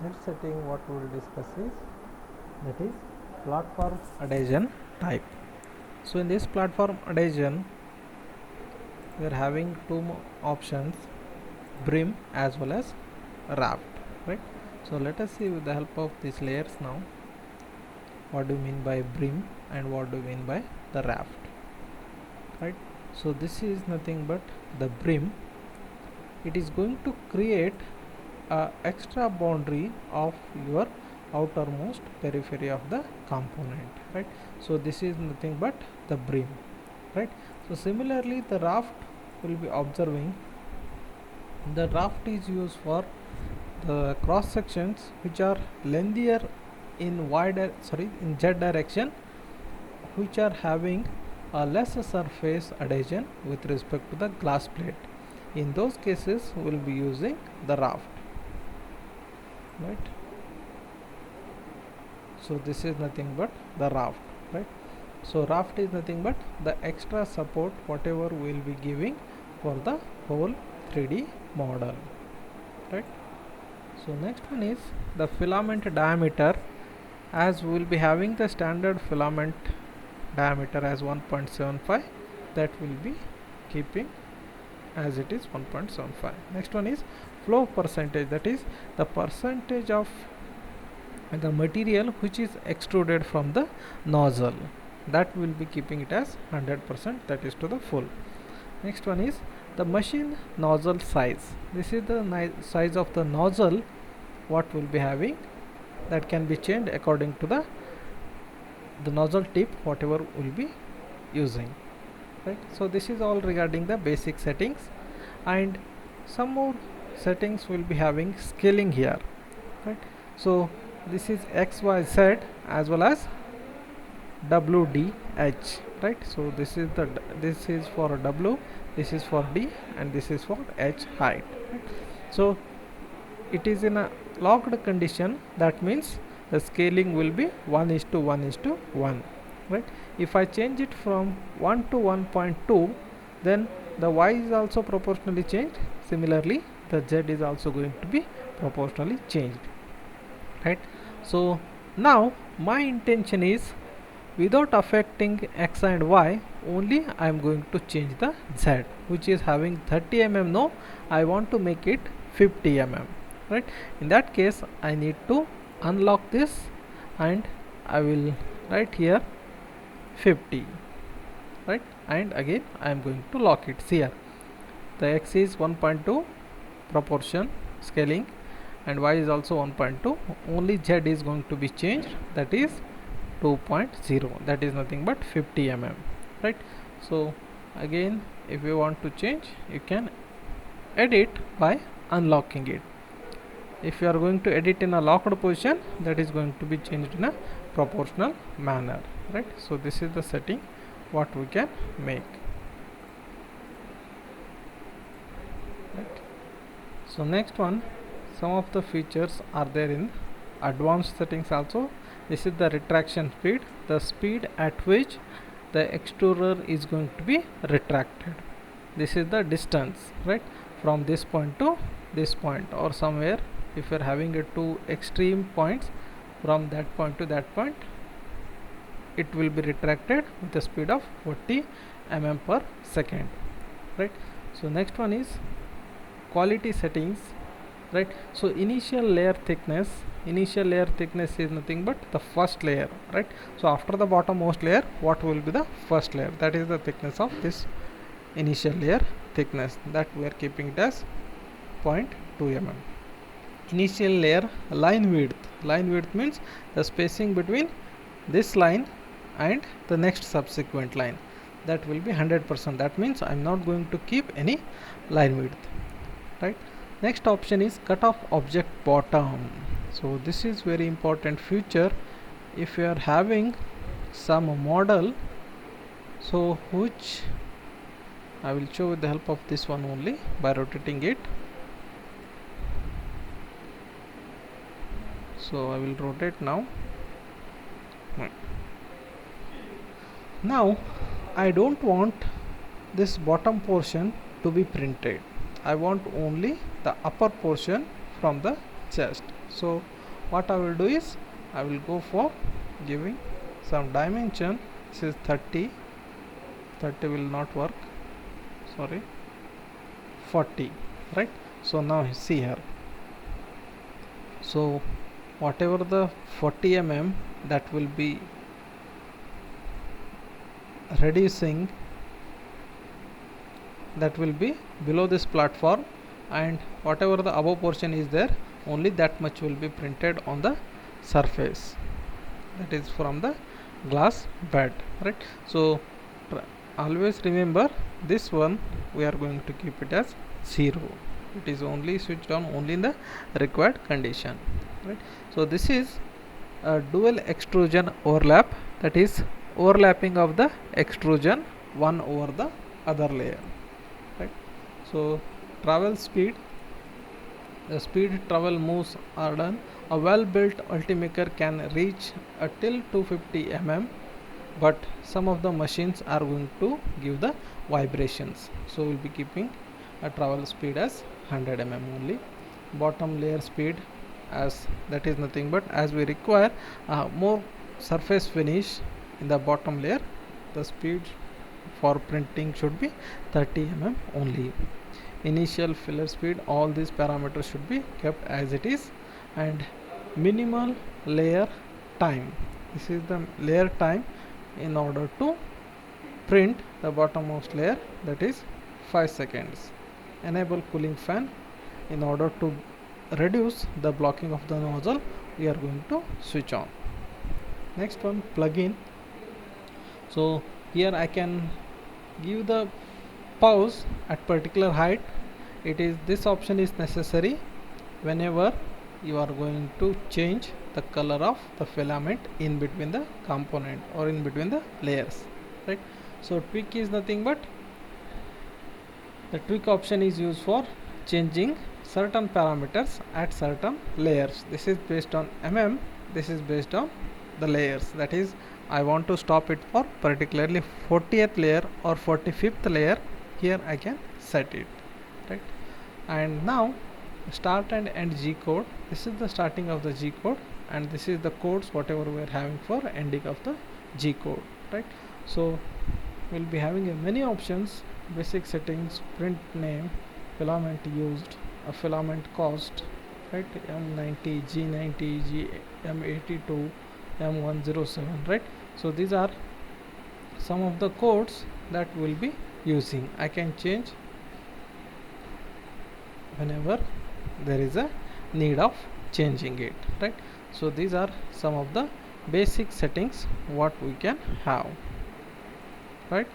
Next setting what we will discuss is that is platform adhesion type. So in this platform adhesion we are having two options, brim as well as raft, right? So let us see with the help of these layers now what do you mean by brim and what do you mean by the raft, right? So this is nothing but the brim. It is going to create a extra boundary of your outermost periphery of the component, right? So this is nothing but the brim, right? So similarly the raft will be observing, the raft is used for the cross sections which are lengthier in in z direction, which are having a less surface adhesion with respect to the glass plate. In those cases we will be using the raft, right? So this is nothing but the raft, right? So raft is nothing but the extra support whatever we will be giving for the whole 3D model, right? So next one is the filament diameter. As we will be having the standard filament diameter as 1.75, that will be keeping as it is 1.75. Next one is flow percentage, that is the percentage of the material which is extruded from the nozzle, that will be keeping it as 100%, that is to the full. Next one is the machine nozzle size. This is the size of the nozzle what will be having, that can be changed according to the nozzle tip whatever will be using, right? So this is all regarding the basic settings, and some more settings will be having scaling here, right? So this is XYZ as well as WDH, right? So this is for W, this is for D, and this is for H height, right? So it is in a locked condition, that means the scaling will be 1:1:1, right? If I change it from 1 to 1.2, then the Y is also proportionally changed. Similarly the Z is also going to be proportionally changed, right? So now my intention is, without affecting X and Y, only I am going to change the Z, which is having 30 mm. No, I want to make it 50 mm, right? In that case I need to unlock this, and I will write here 50, right? And again I am going to lock it. See here, the X is 1.2 proportion scaling, and Y is also 1.2. only Z is going to be changed, that is 2.0, that is nothing but 50 mm, right? So again if you want to change, you can edit by unlocking it. If you are going to edit in a locked position, that is going to be changed in a proportional manner, right? So this is the setting what we can make, right? So next one, some of the features are there in advanced settings also. This is the retraction speed, the speed at which the extruder is going to be retracted. This is the distance, right, from this point to this point, or somewhere if you are having a two extreme points, from that point to that point, it will be retracted with a speed of 40 mm per second, right? So next one is quality settings, right? So initial layer thickness is nothing but the first layer, right? So after the bottommost layer, what will be the first layer, that is the thickness of this initial layer thickness, that we are keeping it as 0.2 mm. Initial layer line width means the spacing between this line and the next subsequent line, that will be 100%, that means I am not going to keep any line width, right? Next option is cutoff object bottom. So this is very important feature. If you are having some model, so which I will show with the help of this one only by rotating it. So I will rotate now. Now I don't want this bottom portion to be printed, I want only the upper portion from the chest. So what I will do is I will go for giving some dimension. This is 30. 30 will not work, sorry, 40, right? So now see here, so whatever the 40 that will be reducing, that will be below this platform, and whatever the above portion is there, only that much will be printed on the surface, that is from the glass bed, right? So always remember this one, we are going to keep it as 0. It is only switched on only in the required condition, right? So this is a dual extrusion overlap, that is overlapping of the extrusion one over the other layer, right? So travel speed, the speed travel moves are done. A well built Ultimaker can reach till 250 but some of the machines are going to give the vibrations, so we'll be keeping a travel speed as 100 only. Bottom layer speed, as that is nothing but as we require more surface finish in the bottom layer, the speed for printing should be 30 only. Initial filler speed, all these parameters should be kept as it is. And minimal layer time, this is the layer time in order to print the bottommost layer, that is 5 seconds. Enable cooling fan, in order to reduce the blocking of the nozzle, we are going to switch on. Next one, plugin. So here I can give the pause at particular height. It is, this option is necessary whenever you are going to change the color of the filament in between the component or in between the layers, right? So tweak is nothing but, the tweak option is used for changing certain parameters at certain layers. This is based on this is based on the layers, that is I want to stop it for particularly 40th layer or 45th layer, here I can set it, right? And now start and end G code, this is the starting of the G code, and this is the codes whatever we are having for ending of the G code, right? So we'll be having many options: basic settings, print name, filament used, a filament cost, right? M90, G90, M82, M107, right? So these are some of the codes that we'll be using. I can change whenever there is a need of changing it, right? So these are some of the basic settings what we can have, right?